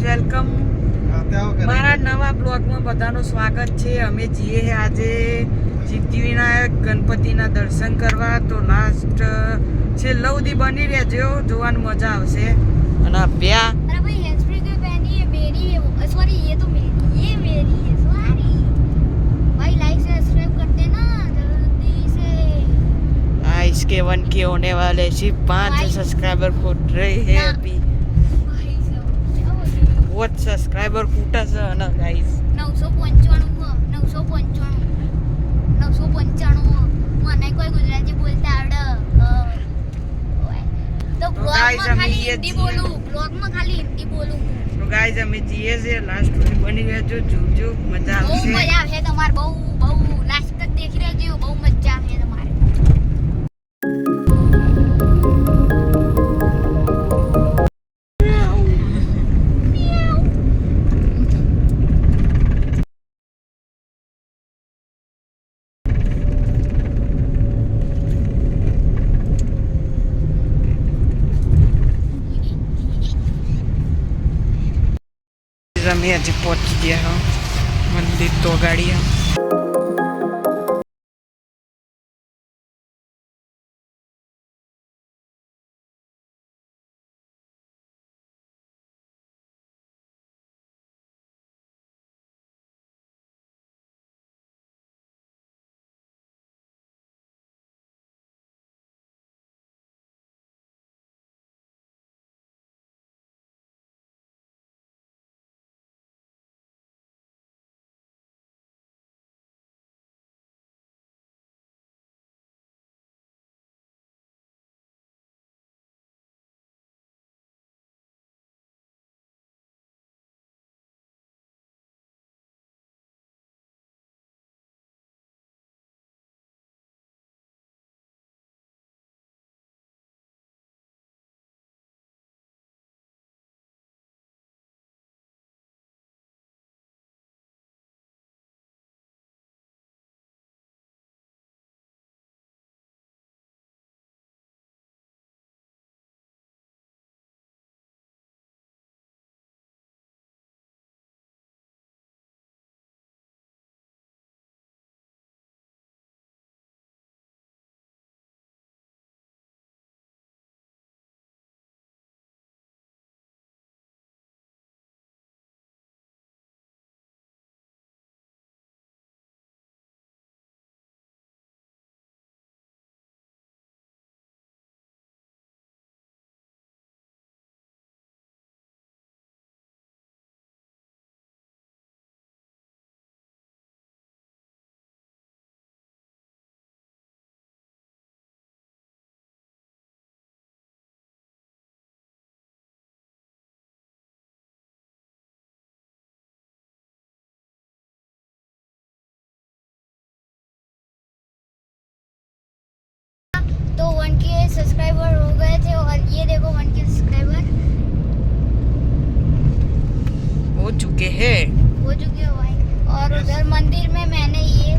Welcome મારા નવા બ્લોગમાં બધાનું સ્વાગત છે. અમે જઈએ આજે સિદ્ધિવિનાયક ગણપતિના દર્શન કરવા. તો લાસ્ટ છેલ્લા સુધી બની રહેજો, જોવાની મજા આવશે. અને અભ્યા अरे भाई हैंड्सफ्री क्यों पहनी है? मेरी है वो, सॉरी ये तो मेरी है सॉरी भाई. लाइक से सब्सक्राइब कर देना जल्दी से. इसके 1K होने वाले, सिर्फ 5 सब्सक्राइबर फूट रहे हैं अभी. भाई सब क्या बोल रहे हो? बहुत सब्सक्राइबर फूटा છે ને ગાઈસ. 995 મને કોઈ ગુજરાતી બોલતા આવડે તો બ્લોગમાં ખાલી હિન્દી બોલું, બ્લોગમાં ખાલી હિન્દી બોલું. તો ગાઈસ અમે જઈએ છીએ, લાસ્ટ સુધી બની રહેજો, જોજો, મજા બહુ આવશે. મજા આવશે તમારે, બહુ લાસ્ટ તક દેખી રહેજો, બહુ મજા આવશે તમારે. અમે આજે પહોંચી ગયા મંદિર તો ગાડી. तो 1K सब्सक्राइबर हो गए थे और ये देखो 1K सब्सक्राइबर हो चुके हैं. हो चुके हो भाई. और उधर मंदिर में मैंने ये